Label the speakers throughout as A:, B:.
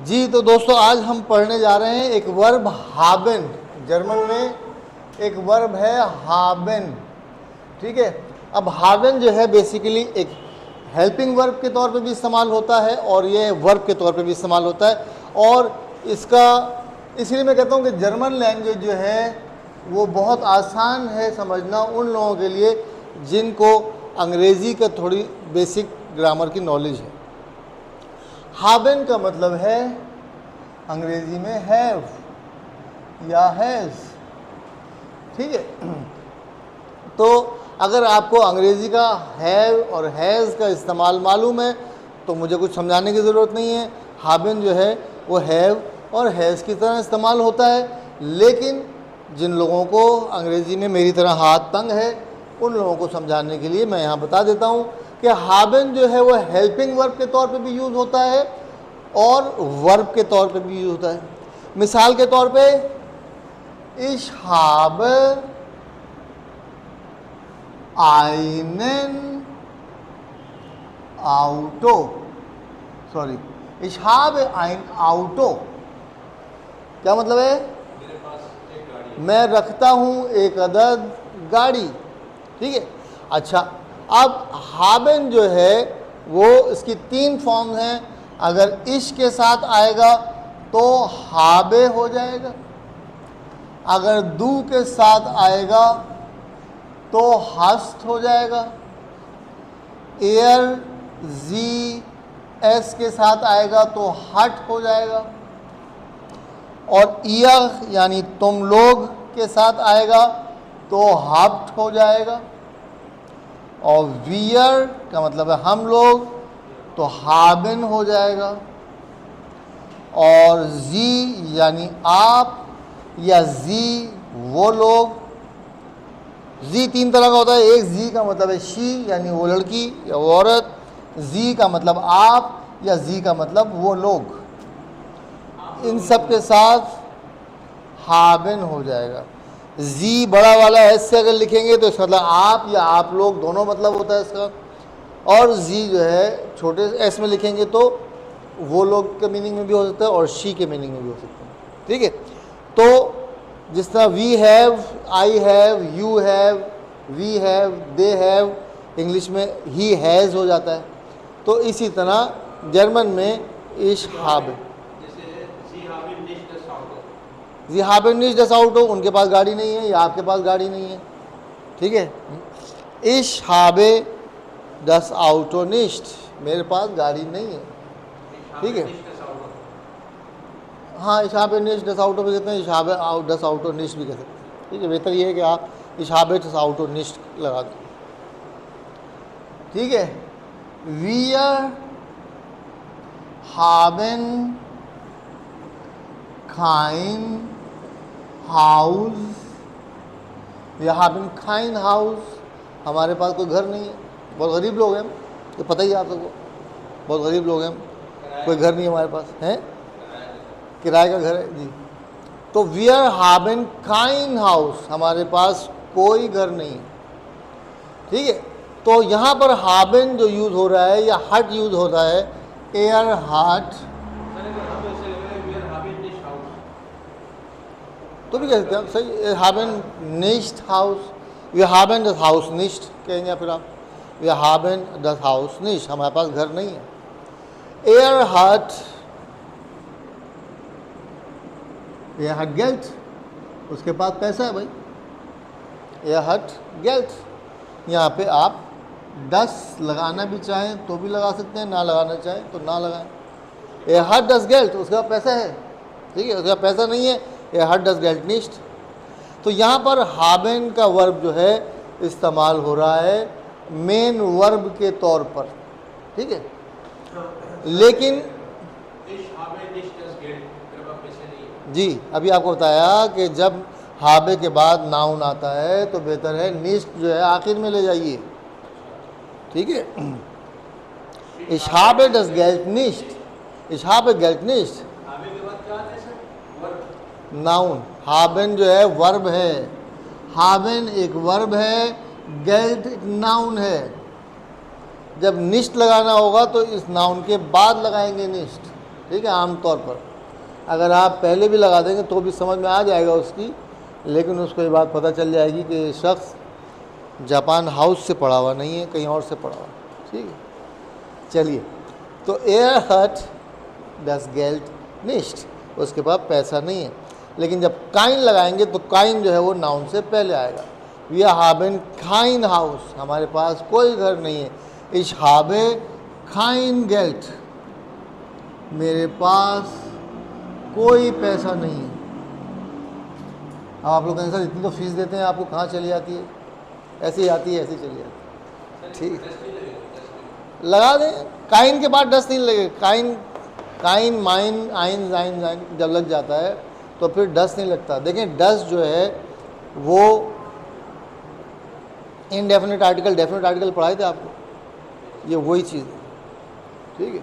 A: जी तो दोस्तों आज हम पढ़ने जा रहे हैं एक वर्ब हाबेन। जर्मन में एक वर्ब है हाबेन, ठीक है। अब हाबेन जो है बेसिकली एक हेल्पिंग वर्ब के तौर पे भी इस्तेमाल होता है और ये वर्ब के तौर पे भी इस्तेमाल होता है। और इसका इसलिए मैं कहता हूँ कि जर्मन लैंग्वेज जो है वो बहुत आसान है समझना उन लोगों के लिए जिनको अंग्रेज़ी का थोड़ी बेसिक ग्रामर की नॉलेज है। हाबेन का मतलब है अंग्रेजी में हैव या हैज़, ठीक है। तो अगर आपको अंग्रेजी का हैव और हैज़ का इस्तेमाल मालूम है तो मुझे कुछ समझाने की ज़रूरत नहीं है। हाबेन जो है वो हैव और हैज़ की तरह इस्तेमाल होता है, लेकिन जिन लोगों को अंग्रेज़ी में मेरी तरह हाथ तंग है उन लोगों को समझाने के लिए मैं यहाँ बता देता हूँ कि हाबेन जो है वो हेल्पिंग वर्ब के तौर पे भी यूज़ होता है और वर्ब के तौर पे भी यूज़ होता है। मिसाल के तौर पे ich habe einen Auto, sorry ich habe ein Auto, क्या मतलब है?
B: मेरे पास एक गाड़ी।
A: मैं रखता हूँ एक अदद गाड़ी, ठीक है। अच्छा, अब हाबेन जो है वो इसकी तीन फॉर्म्स हैं। अगर इश के साथ आएगा तो हाबे हो जाएगा, अगर दू के साथ आएगा तो हस्त हो जाएगा, एयर जी एस के साथ आएगा तो हट हो जाएगा, और ईयर यानी तुम लोग के साथ आएगा तो हफ्ट हो जाएगा, और वियर का मतलब है हम लोग तो हाबिन हो जाएगा, और जी यानी आप या जी वो लोग। जी तीन तरह का होता है। एक जी का मतलब है शी यानी वो लड़की या वो औरत, जी का मतलब आप या जी का मतलब वो लोग। इन सब के साथ हाबिन हो जाएगा। जी बड़ा वाला एस से अगर लिखेंगे तो इसका मतलब आप या आप लोग दोनों मतलब होता है इसका, और जी जो है छोटे एस में लिखेंगे तो वो लोग के मीनिंग में भी हो सकता है और शी के मीनिंग में भी हो सकता है, ठीक है। तो जिस तरह we have, I have, you have, we have, they have, English में ही हैज़ हो जाता है। तो इसी तरह जर्मन में इश हाब,
B: जैसे Sie haben nicht das Auto।
A: जी हाबिन निश दस आउटो, उनके पास गाड़ी नहीं है या आपके पास गाड़ी नहीं है, ठीक है। इश हाबे दस आउटो निश्ट, मेरे पास गाड़ी नहीं है,
B: Ich
A: ठीक
B: habe
A: है।
B: nicht das Auto।
A: हाँ इशाबे निश दस आउटो भी कहते हैं, इशाबे आउट दस आउटो निश भी कह सकते हैं, ठीक है। बेहतर ये है कि आप इशाबे दस आउटो निश्ट लगा दें, ठीक है। वियर हाबेन खाइन हाउस, वी हाबेन खाइन हाउस, हमारे पास कोई घर नहीं है, बहुत गरीब लोग हैं हम, तो पता ही है आप सबको, बहुत गरीब लोग हैं हम, कोई घर नहीं है हमारे पास, है किराए का घर है जी। तो वी आर हाबेन काइन हाउस, हमारे पास कोई घर नहीं है, ठीक है। तो यहाँ पर हाबेन जो यूज़ हो रहा है या हट यूज़ हो रहा है, एयर हट,
B: सर अगर हम ऐसे लग रहे हैं Wir haben nicht Haus।
A: तो भी कह सकते हैं सही, हाबेन निश्ट हाउस, वी हाबेन दस हाउस निश्ट कहेंगे फिर आप, वी हाबेन दस हाउस निश्ट, हमारे पास घर नहीं है। एयर हट, एयर हट गेल्ट, उसके पास पैसा है भाई, एयर हट गेल्ट। यहाँ पे आप 10 लगाना भी चाहें तो भी लगा सकते हैं, ना लगाना चाहें तो ना लगाएं। एयर हट दस गेल्ट, उसके पास पैसा है, ठीक है, उसके पास पैसा नहीं है, एयर हट दस गेल्ट निश्ट। तो यहाँ पर हाबेन का वर्ब जो है इस्तेमाल हो रहा है मेन वर्ब के तौर पर, ठीक है। लेकिन
B: Ich habe nicht das Geld। मेरे पास पैसे नहीं है।
A: जी अभी आपको बताया कि जब हाबे के बाद नाउन आता है तो बेहतर है निश्ट जो है आखिर में ले जाइए, ठीक है। Ich habe das Geld nicht, ich habe Geld nicht,
B: habe के बाद क्या आता है सर? वर्ब।
A: नाउन। हाबेन जो है वर्ब है, हाबेन एक वर्ब है, गेल्ट एक नाउन है। जब निश्ट लगाना होगा तो इस नाउन के बाद लगाएंगे निश्ट, ठीक है। आम तौर पर अगर आप पहले भी लगा देंगे तो भी समझ में आ जाएगा उसकी, लेकिन उसको ये बात पता चल जाएगी कि ये शख्स जापान हाउस से पढ़ा हुआ नहीं है, कहीं और से पढ़ा हुआ। ठीक है, चलिए। तो एयर हट डस गेल्ट निश्ट, उसके पास पैसा नहीं है। लेकिन जब काइन लगाएंगे तो काइन जो है वो नाउन से पहले आएगा। वी हाबेन काइन हाउस, हमारे पास कोई घर नहीं है। इश हाबे काइन गेल्ट, मेरे पास कोई पैसा नहीं है। अब आप लोग कहेंगे सर इतनी तो फीस देते हैं, आपको कहाँ चली जाती है? ऐसे ही आती है, ऐसे ही चली जाती है। ठीक, लगा दें। काइन के बाद डस्ट नहीं लगेगा। काइन काइन माइन आइन जाइन जाइन जब लग जाता है तो फिर डस्ट नहीं लगता। देखें डस्ट जो है वो इनडेफिनेट आर्टिकल डेफिनेट आर्टिकल पढ़ाए थे आपको, ये वही चीज़ है। ठीक है,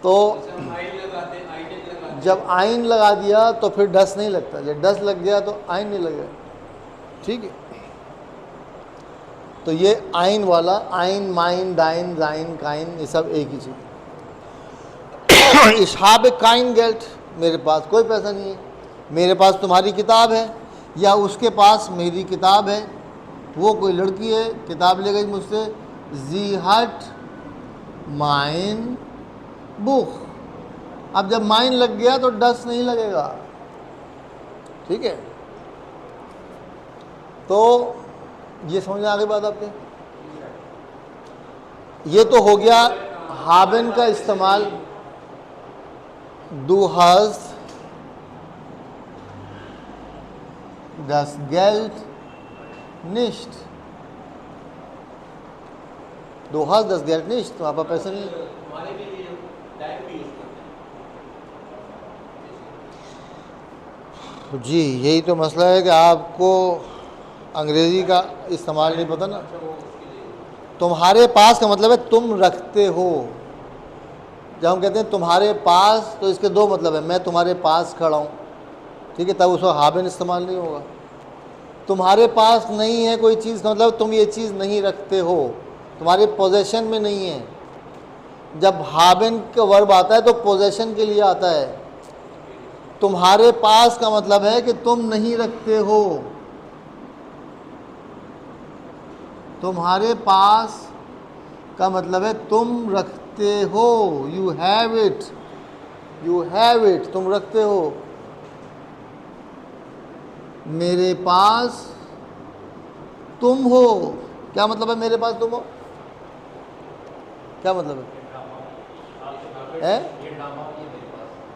A: तो जब आइन लगा दिया तो फिर डस्ट नहीं लगता, जब डस्ट लग गया तो आइन नहीं लगेगा। ठीक है, तो ये आइन वाला, आइन माइन दाइन जाइन काइन, ये सब एक ही चीज़। इशाब काइन गेल्ट, मेरे पास कोई पैसा नहीं है। मेरे पास तुम्हारी किताब है, या उसके पास मेरी किताब है। वो कोई लड़की है, किताब ले गई मुझसे। जी हट माइन बुक, अब जब माइन लग गया तो डस्ट नहीं लगेगा। ठीक है, तो ये समझ में आ गई बात आपके? ये तो हो गया हाबेन का इस्तेमाल। Du hast das Geld nicht, du hast das Geld nicht, तो आपका पैसा नहीं।
B: हमारे के लिए टाइम भी यूज करते हैं।
A: जी यही तो मसला है कि आपको अंग्रेज़ी का इस्तेमाल नहीं पता ना। तुम्हारे पास का मतलब है तुम रखते हो। जब हम कहते हैं तुम्हारे पास, तो इसके दो मतलब है। मैं तुम्हारे पास खड़ा हूँ, ठीक है, तब उसको हाबेन इस्तेमाल नहीं होगा। तुम्हारे पास नहीं है कोई चीज़ का मतलब तुम ये चीज़ नहीं रखते हो, तुम्हारे पोजेशन में नहीं है। जब हाबेन का वर्ब आता है तो पोजेशन के लिए आता है। तुम्हारे पास का मतलब है कि तुम नहीं रखते हो। तुम्हारे पास का मतलब है तुम रखते हो। You have it, you have it, तुम रखते हो। मेरे पास तुम हो, क्या मतलब है मेरे पास तुम हो? क्या मतलब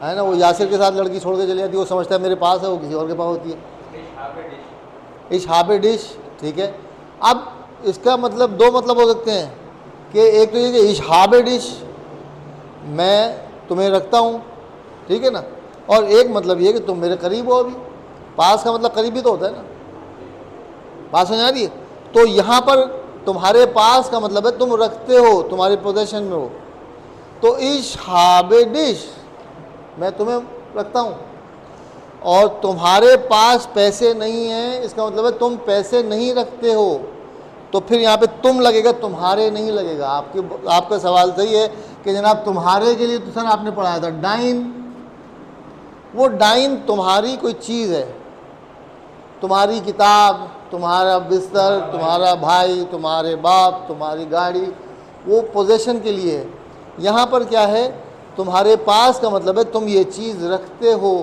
A: है ना? वो यासिर के साथ लड़की छोड़ के चली जाती है, वो समझता है मेरे पास है, वो किसी और के पास होती है। इश हाबे डिश, ठीक है। अब इसका मतलब दो मतलब हो सकते हैं कि एक तो ये कि इश हाबे डिश, मैं तुम्हें रखता हूँ, ठीक है ना। और एक मतलब ये कि तुम मेरे करीब हो। अभी पास का मतलब करीबी तो होता है ना, बात समझ आ रही है? तो यहाँ पर तुम्हारे पास का मतलब है तुम रखते हो, तुम्हारे पोजेशन में हो। तो इश हाबे डिश, मैं तुम्हें रखता हूँ। और तुम्हारे पास पैसे नहीं हैं, इसका मतलब है तुम पैसे नहीं रखते हो। तो फिर यहाँ पे तुम लगेगा, तुम्हारे नहीं लगेगा। आपका सवाल सही है कि जनाब तुम्हारे के लिए तो सर आपने पढ़ाया था डाइन। वो डाइन तुम्हारी कोई चीज़ है, तुम्हारी किताब, तुम्हारा बिस्तर, तुम्हारा भाई, तुम्हारे बाप, तुम्हारी गाड़ी, वो पोजेशन के लिए है। यहाँ पर क्या है, तुम्हारे पास का मतलब है तुम ये चीज़ रखते हो।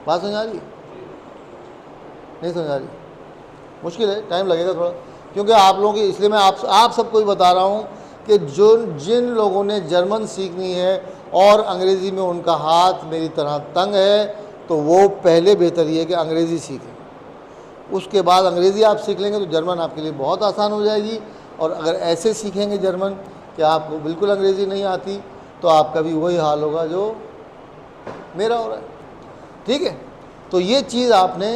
A: बात समझ आ रही? नहीं समझ आ रही? मुश्किल है, टाइम लगेगा थोड़ा, क्योंकि आप लोगों की, इसलिए मैं आप सबको ही बता रहा हूँ कि जिन लोगों ने जर्मन सीखनी है और अंग्रेज़ी में उनका हाथ मेरी तरह तंग है, तो वो पहले बेहतर ये है कि अंग्रेज़ी सीखें। उसके बाद अंग्रेज़ी आप सीख लेंगे तो जर्मन आपके लिए बहुत आसान हो जाएगी। और अगर ऐसे सीखेंगे जर्मन कि आपको बिल्कुल अंग्रेज़ी नहीं आती, तो आपका भी वही हाल होगा जो मेरा हो रहा है। ठीक है, तो ये चीज़ आपने,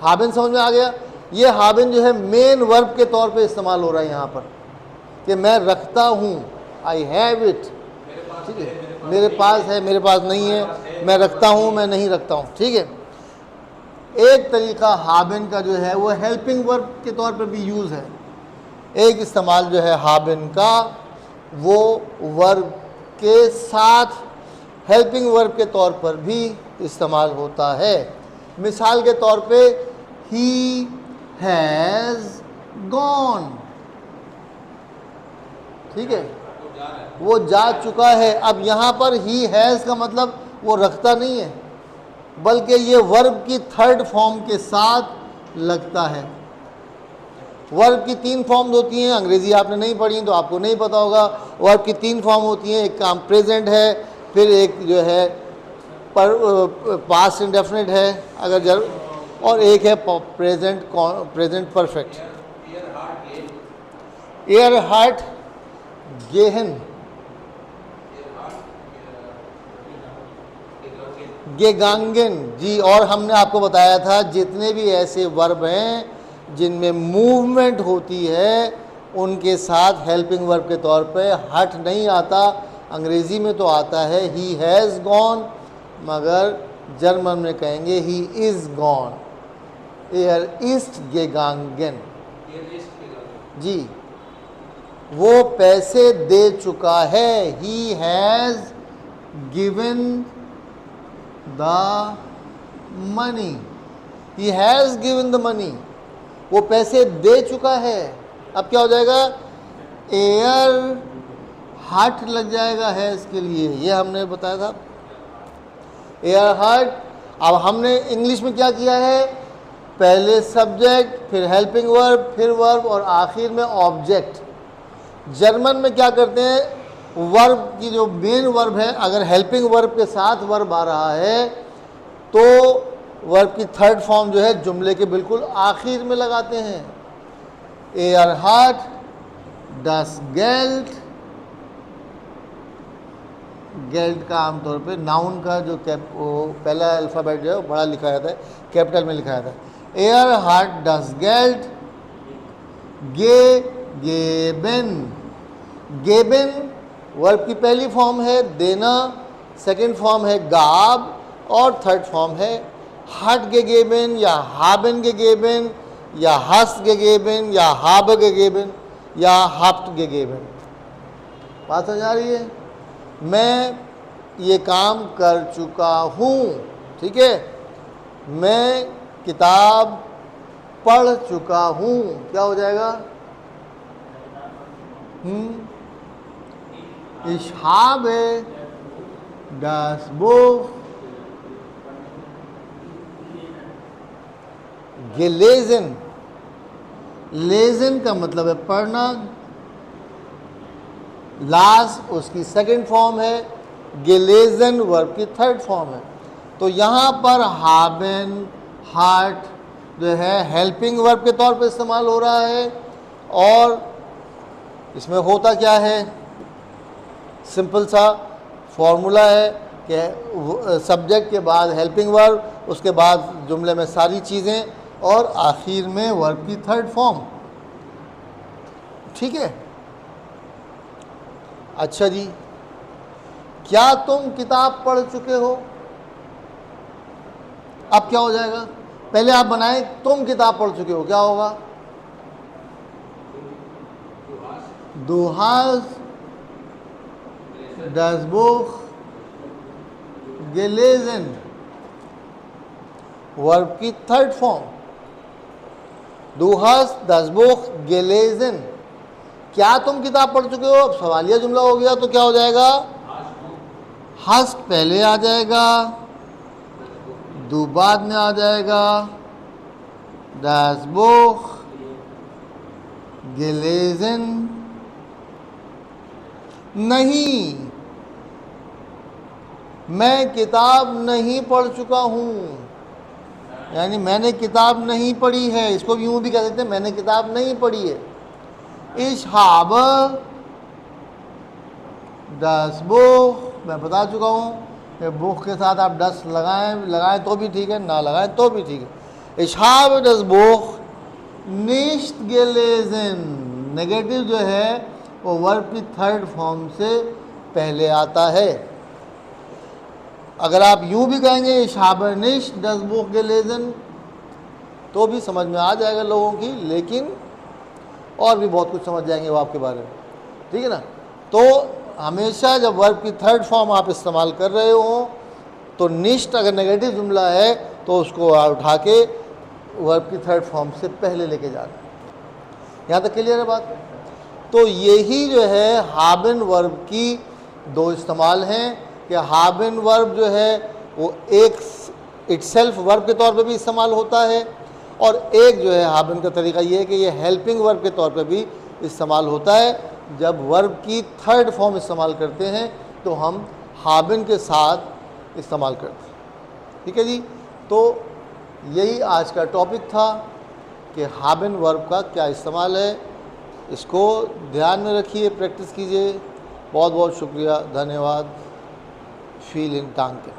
A: हाबेन समझ में आ गया। ये हाबेन जो है मेन वर्ब के तौर पे इस्तेमाल हो रहा है यहाँ पर कि मैं रखता हूँ, आई हैव इट। ठीक है, मेरे पास है, मेरे पास नहीं है, मैं रखता हूँ, मैं नहीं रखता हूँ। ठीक है, एक तरीका हाबेन का जो है वो हेल्पिंग वर्ब के तौर पर भी यूज़ है। एक इस्तेमाल जो है हाबेन का वो वर्ब के साथ हेल्पिंग वर्ब के तौर पर भी इस्तेमाल होता है। मिसाल के तौर पे ही हैज़ गॉन, ठीक है, वो जा चुका है। अब यहाँ पर ही हैज़ का मतलब वो रखता नहीं है, बल्कि ये वर्ब की थर्ड फॉर्म के साथ लगता है। वर्ब की 3 फॉर्म्स होती हैं, अंग्रेज़ी आपने नहीं पढ़ी तो आपको नहीं पता होगा। वर्ब की 3 फॉर्म होती हैं, एक काम प्रेजेंट है, फिर एक जो है पास्ट इंडेफिनिट है अगर और एक है प्रेजेंट परफेक्ट। एयर हार्ट गेहन गेगांगन जी। और हमने आपको बताया था जितने भी ऐसे वर्ब हैं जिनमें मूवमेंट होती है उनके साथ हेल्पिंग वर्ब के तौर पे हट नहीं आता। अंग्रेज़ी में तो आता है ही हैज़ गॉन, मगर जर्मन में कहेंगे ही इज़ गॉन। एयर ईस्ट गेगांगन जी, वो पैसे दे चुका है। He has given the money, he has given the money, वो पैसे दे चुका है। अब क्या हो जाएगा, एयर हार्ट लग जाएगा है इसके लिए, ये हमने बताया था एयर हार्ट। अब हमने इंग्लिश में क्या किया है, पहले सब्जेक्ट, फिर हेल्पिंग वर्ब, फिर वर्ब और आखिर में ऑब्जेक्ट। जर्मन में क्या करते हैं, वर्ब की जो मेन वर्ब है, अगर हेल्पिंग वर्ब के साथ वर्ब आ रहा है तो वर्ब की थर्ड फॉर्म जो है जुमले के बिल्कुल आखिर में लगाते हैं। एयर हार्ट डस गेल्ट, गेल्ट का आमतौर पे नाउन का जो वो पहला अल्फ़ाबेट जो है वो बड़ा लिखा जाता है, कैपिटल में लिखा जाता है। एयर हार्ट डस गेल्ट गेबेन, गेबेन वर्ब की पहली फॉर्म है देना, सेकंड फॉर्म है गाब और थर्ड फॉर्म है हट गेगेबेन या हाबेन गेगेबेन या हस गेगेबेन या हाब गेगेबेन या हाफ्ट गेगेबेन। बात समझ आ रही है। मैं ये काम कर चुका हूँ, ठीक है, मैं किताब पढ़ चुका हूँ, क्या हो जाएगा, Ich habe das Buch gelesen, लेजन का मतलब है पढ़ना, लास उसकी सेकंड फॉर्म है, गेलेजन वर्ब की थर्ड फॉर्म है। तो यहाँ पर हाबेन हार्ट जो है हेल्पिंग वर्ब के तौर पर इस्तेमाल हो रहा है। और इसमें होता क्या है, सिंपल सा फॉर्मूला है कि सब्जेक्ट के बाद हेल्पिंग वर्ब, उसके बाद जुमले में सारी चीज़ें और आखिर में वर्ब की थर्ड फॉर्म, ठीक है। अच्छा जी, क्या तुम किताब पढ़ चुके हो, अब क्या हो जाएगा, पहले आप बनाएं तुम किताब पढ़ चुके हो, क्या होगा, Du hast das Buch gelesen, verb की third form. Du hast das Buch gelesen, क्या तुम किताब पढ़ चुके हो। अब सवालिया जुमला हो गया तो क्या हो जाएगा, हस्त पहले आ जाएगा, du बाद में आ जाएगा, das Buch gelesen नहीं, मैं किताब नहीं पढ़ चुका हूँ, यानी मैंने किताब नहीं पढ़ी है। इसको भी यूँ भी कह सकते हैं, मैंने किताब नहीं पढ़ी है। Ich habe das Buch, मैं बता चुका हूँ कि बुक के साथ आप डस लगाएं तो भी ठीक है, ना लगाएं तो भी ठीक है। Ich habe das Buch nicht gelesen, negative जो है वो वर्ब की थर्ड फॉर्म से पहले आता है। अगर आप यूँ भी कहेंगे Ich habe nicht das Buch gelesen तो भी समझ में आ जाएगा लोगों की, लेकिन और भी बहुत कुछ समझ जाएंगे वो आपके बारे में, ठीक है ना। तो हमेशा जब वर्ब की थर्ड फॉर्म आप इस्तेमाल कर रहे हो तो निश्ट अगर नेगेटिव जुमला है तो उसको आप उठा के वर्ब की थर्ड फॉर्म से पहले लेके जाना। यहाँ तक क्लियर है बात? तो यही जो है हाबन वर्ब की दो इस्तेमाल हैं कि हाबन वर्ब जो है वो एक इटसेल्फ वर्ब के तौर पे भी इस्तेमाल होता है और एक जो है हाबन का तरीका ये है कि ये हेल्पिंग वर्ब के तौर पे भी इस्तेमाल होता है। जब वर्ब की थर्ड फॉर्म इस्तेमाल करते हैं तो हम हाबन के साथ इस्तेमाल करते हैं। ठीक है जी, तो यही आज का टॉपिक था कि हाबन वर्ब का क्या इस्तेमाल है। इसको ध्यान में रखिए, प्रैक्टिस कीजिए। बहुत बहुत शुक्रिया, धन्यवाद। फील इन टांग के